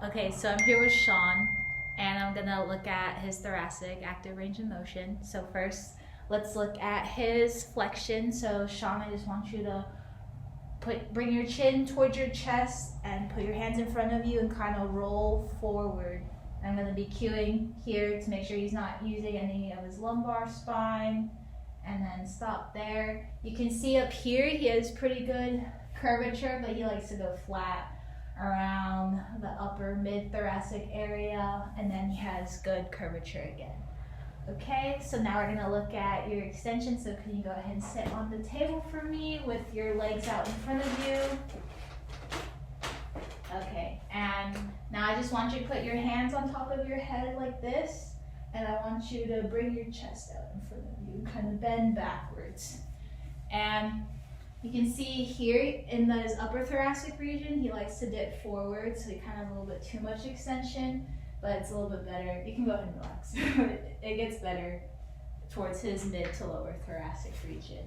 Okay, so I'm here with Sean, and I'm gonna look at his thoracic active range of motion. So first, let's look at his flexion. So Sean, I just want you to bring your chin towards your chest and put your hands in front of you and kind of roll forward. I'm gonna be cueing here to make sure he's not using any of his lumbar spine, and then stop there. You can see up here he has pretty good curvature, but he likes to go flat around the upper mid-thoracic area, and then he has good curvature again. Okay, so now we're gonna look at your extension. So can you go ahead and sit on the table for me with your legs out in front of you? Okay, and now I just want you to put your hands on top of your head like this, and I want you to bring your chest out in front of you, kind of bend backwards. And you can see here in this upper thoracic region, he likes to dip forward, so he kind of has a little bit too much extension, but it's a little bit better. You can go ahead and relax. It gets better towards his mid to lower thoracic region.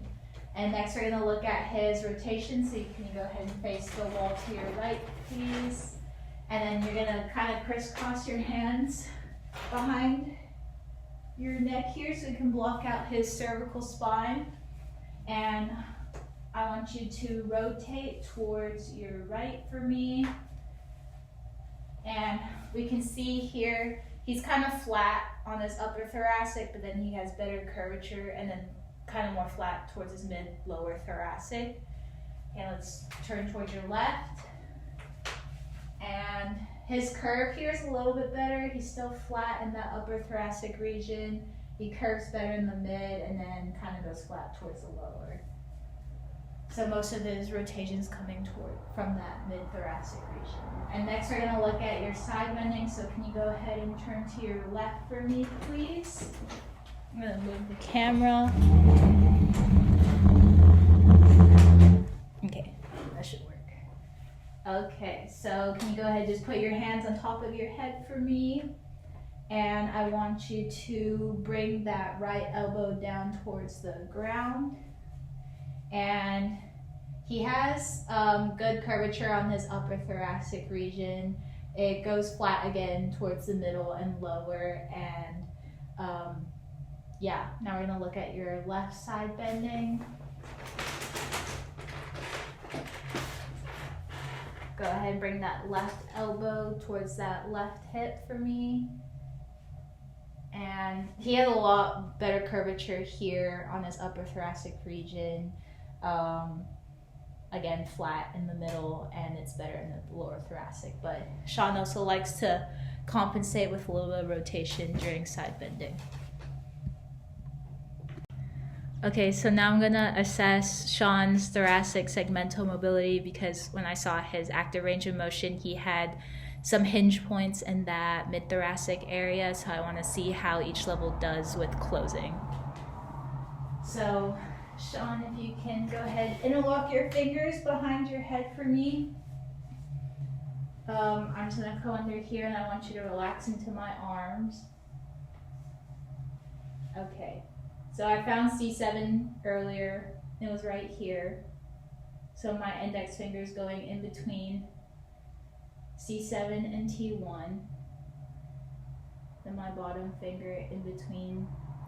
And next we're gonna look at his rotation, so you can go ahead and face the wall to your right, please. And then you're gonna kind of crisscross your hands behind your neck here so you can block out his cervical spine. And I want you to rotate towards your right for me. And we can see here, he's kind of flat on his upper thoracic, but then he has better curvature and then kind of more flat towards his mid-lower thoracic. Okay, let's turn towards your left. And his curve here is a little bit better. He's still flat in that upper thoracic region. He curves better in the mid and then kind of goes flat towards the lower. So most of his rotations coming from that mid-thoracic region. And next we're gonna look at your side bending. So can you go ahead and turn to your left for me, please? I'm gonna move the camera. Okay, that should work. Okay, so can you go ahead and just put your hands on top of your head for me? And I want you to bring that right elbow down towards the ground. And he has good curvature on his upper thoracic region. It goes flat again towards the middle and lower. And yeah, now we're gonna look at your left side bending. Go ahead and bring that left elbow towards that left hip for me. And he has a lot better curvature here on his upper thoracic region. Again, flat in the middle, and it's better in the lower thoracic. But Sean also likes to compensate with a little bit of rotation during side bending. Okay, so now I'm gonna assess Sean's thoracic segmental mobility, because when I saw his active range of motion, he had some hinge points in that mid-thoracic area, so I wanna see how each level does with closing. So, Sean, if you can go ahead, interlock your fingers behind your head for me. I'm just gonna go under here and I want you to relax into my arms. Okay, so I found C7 earlier, it was right here. So my index finger is going in between C7 and T1. Then my bottom finger in between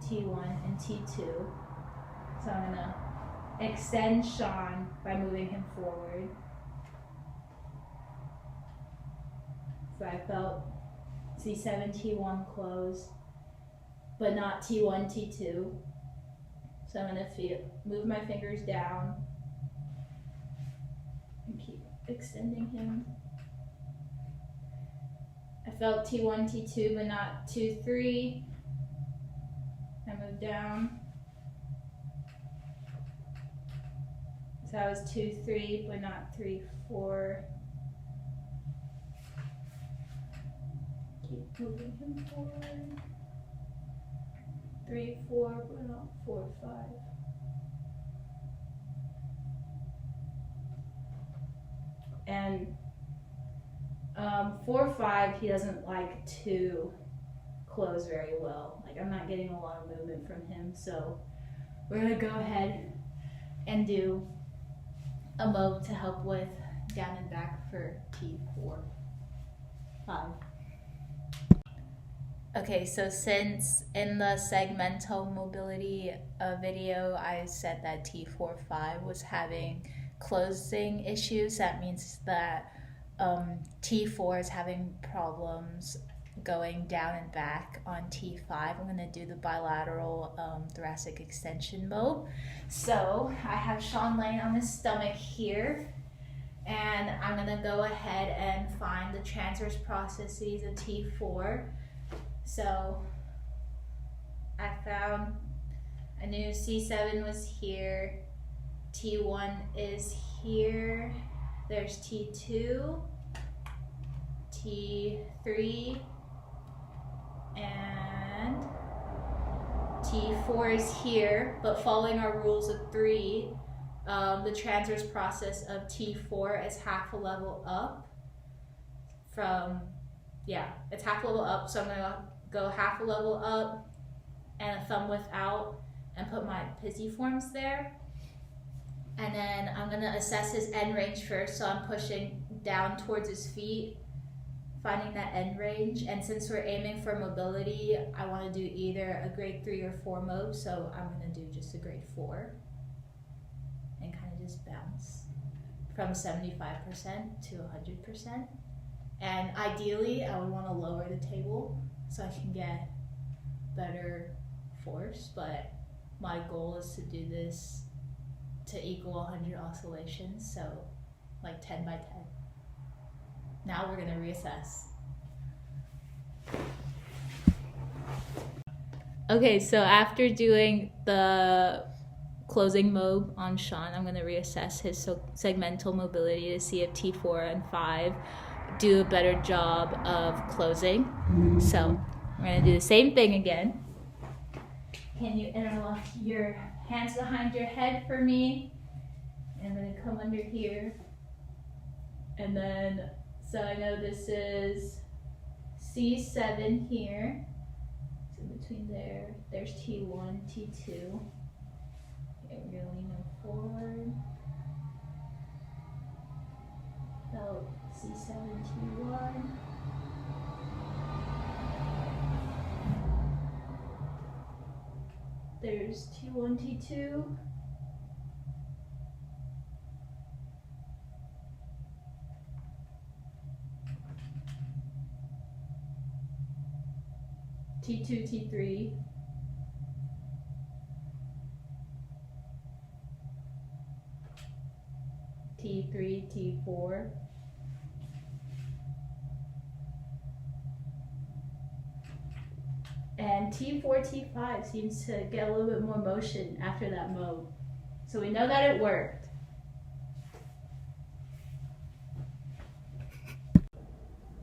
T1 and T2. So I'm gonna extend Sean by moving him forward. So I felt C7, T1 close, but not T1, T2. So I'm gonna move my fingers down and keep extending him. I felt T1, T2, but not 2, 3. I moved down. So that was 2, 3, but not 3, 4. Keep moving him forward. 3, 4, but not 4, 5. And 4, 5, he doesn't like to close very well. Like, I'm not getting a lot of movement from him, so we're gonna go ahead and do a mode to help with down and back for T4, 5. Okay, so since in the segmental mobility video, I said that T4-5 was having closing issues, that means that T4 is having problems going down and back on T5. I'm going to do the bilateral thoracic extension mode. So I have Sean laying on his stomach here, and I'm going to go ahead and find the transverse processes of T4. So I found, I knew C7 was here, T1 is here, there's T2, T3, and T4 is here, but following our rules of 3, the transverse process of T4 is half a level up from, it's half a level up, so I'm going to go half a level up and a thumb without and put my pisiforms there. And then I'm going to assess his end range first, so I'm pushing down towards his feet, finding that end range. And since we're aiming for mobility, I want to do either a grade 3 or 4 mode, so I'm going to do just a grade 4 and kind of just bounce from 75% to 100%. And ideally, I would want to lower the table so I can get better force, but my goal is to do this to equal 100 oscillations, so like 10 by 10. Now we're going to reassess. Okay, so after doing the closing mode on Sean, I'm going to reassess his segmental mobility to see if T4 and 5 do a better job of closing. So we're going to do the same thing again. Can you interlock your hands behind your head for me? And I'm going to come under here. And then, so I know this is C7 here. So between there, there's T1, T2. Okay, we're going to lean them forward. So C7, T1. There's T1, T2. T2, T3. T3, T4. And T4, T5 seems to get a little bit more motion after that mode. So we know that it worked.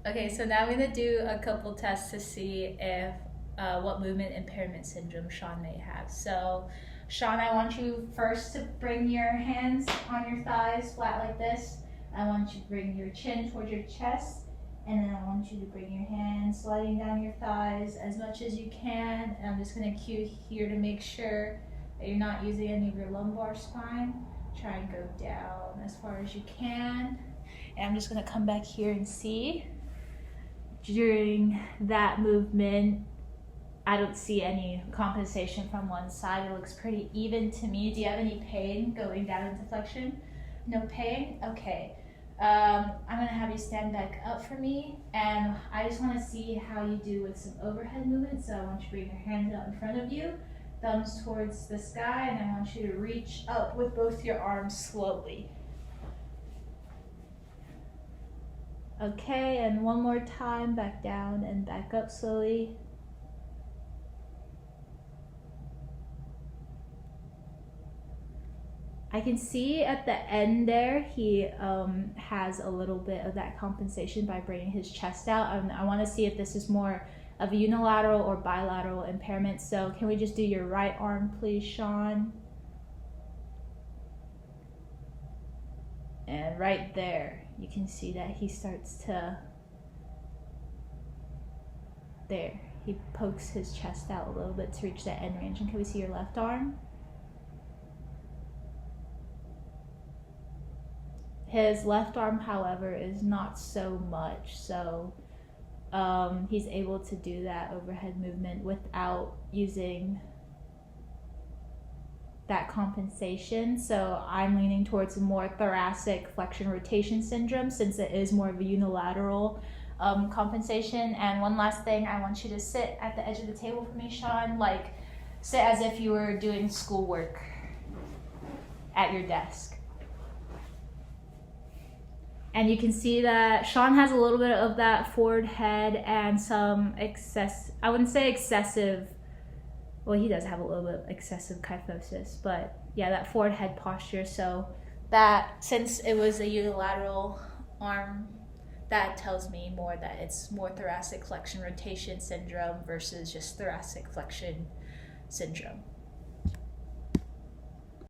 Okay, so now I'm going to do a couple tests to see if what movement impairment syndrome Sean may have. So Sean, I want you first to bring your hands on your thighs flat like this. I want you to bring your chin towards your chest. And then I want you to bring your hands sliding down your thighs as much as you can. And I'm just going to cue here to make sure that you're not using any of your lumbar spine. Try and go down as far as you can. And I'm just going to come back here and see. During that movement, I don't see any compensation from one side. It looks pretty even to me. Do you have any pain going down into flexion? No pain? Okay. I'm going to have you stand back up for me, and I just want to see how you do with some overhead movement. So I want you to bring your hands out in front of you, thumbs towards the sky, and I want you to reach up with both your arms slowly. Okay, and one more time, back down and back up slowly. I can see at the end there, he has a little bit of that compensation by bringing his chest out. I want to see if this is more of a unilateral or bilateral impairment. So can we just do your right arm, please, Sean? And right there, you can see that he starts to, there, he pokes his chest out a little bit to reach that end range. And can we see your left arm? His left arm, however, is not so much. So he's able to do that overhead movement without using that compensation. So I'm leaning towards a more thoracic flexion rotation syndrome, since it is more of a unilateral compensation. And one last thing, I want you to sit at the edge of the table for me, Sean. Like, sit as if you were doing schoolwork at your desk. And you can see that Sean has a little bit of that forward head and some I wouldn't say excessive, well, he does have a little bit of excessive kyphosis, but yeah, that forward head posture. So that, since it was a unilateral arm, that tells me more that it's more thoracic flexion rotation syndrome versus just thoracic flexion syndrome.